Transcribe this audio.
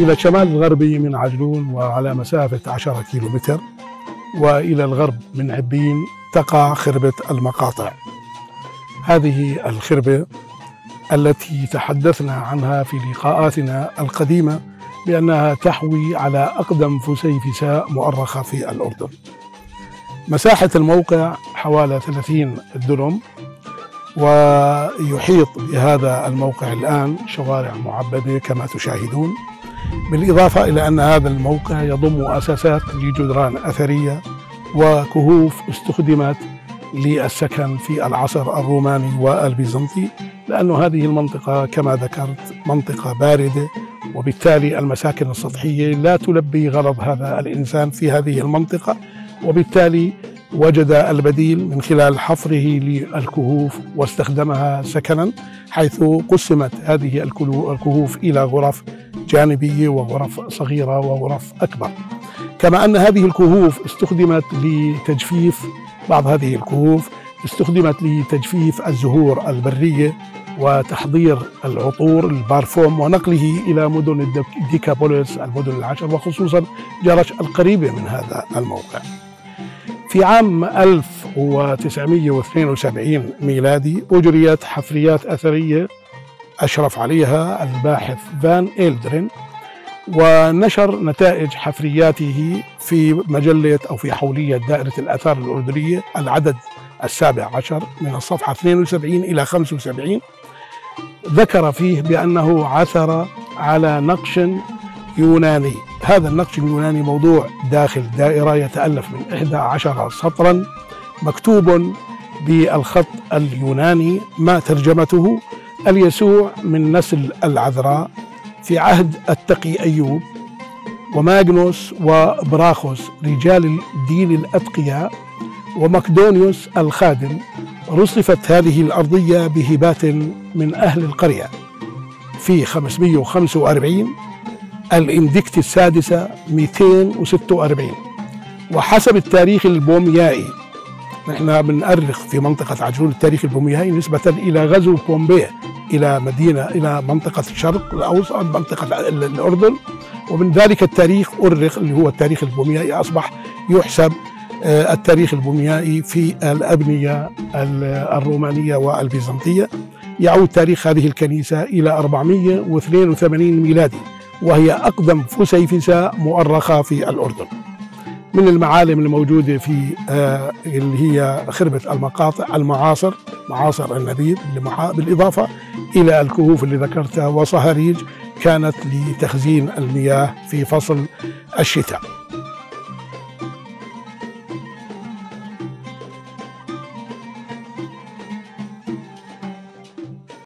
إلى الشمال الغربي من عجلون وعلى مسافة 10 كيلومتر، وإلى الغرب من عبين تقع خربة المقاطع. هذه الخربة التي تحدثنا عنها في لقاءاتنا القديمة بأنها تحوي على أقدم فسيفساء مؤرخة في الأردن. مساحة الموقع حوالي 30 دنم، ويحيط بهذا الموقع الآن شوارع معبدة كما تشاهدون، بالإضافة إلى أن هذا الموقع يضم أساسات لجدران أثرية وكهوف استخدمت للسكن في العصر الروماني والبيزنطي، لأن هذه المنطقة كما ذكرت منطقة باردة، وبالتالي المساكن السطحية لا تلبي غرض هذا الإنسان في هذه المنطقة، وبالتالي وجد البديل من خلال حفره للكهوف واستخدمها سكنا، حيث قسمت هذه الكهوف إلى غرف جانبية وغرف صغيرة وغرف أكبر. كما أن هذه الكهوف استخدمت لتجفيف، بعض هذه الكهوف استخدمت لتجفيف الزهور البرية وتحضير العطور البارفوم ونقله إلى مدن الديكابوليس، المدن العشر، وخصوصا جرش القريبة من هذا الموقع. في عام 1972 ميلادي أجريت حفريات أثرية أشرف عليها الباحث فان إيلدرين، ونشر نتائج حفرياته في مجلة أو في حولية دائرة الآثار الأردنية العدد 17 من الصفحة 72 إلى 75. ذكر فيه بأنه عثر على نقش يوناني. هذا النقش اليوناني موضوع داخل دائرة يتألف من 11 سطرا مكتوب بالخط اليوناني، ما ترجمته: اليسوع من نسل العذراء في عهد التقي أيوب وماغنوس وبراخوس رجال الدين الأتقياء ومقدونيوس الخادم. رصفت هذه الأرضية بهبات من أهل القرية في 545 الإندكت السادسة 246. وحسب التاريخ البوميائي، نحن بنؤرخ في منطقة عجلون التاريخ البوميائي نسبة إلى غزو بومبيه إلى منطقة الشرق الأوسط، منطقة الأردن، ومن ذلك التاريخ أرخ اللي هو التاريخ البوميائي، أصبح يحسب التاريخ البوميائي في الأبنية الرومانية والبيزنطية. يعود تاريخ هذه الكنيسة إلى 482 ميلادي، وهي أقدم فسيفساء مؤرخة في الأردن. من المعالم الموجودة في اللي هي خربة المقاطع المعاصر، معاصر النبيذ، بالإضافة إلى الكهوف اللي ذكرتها وصهاريج كانت لتخزين المياه في فصل الشتاء.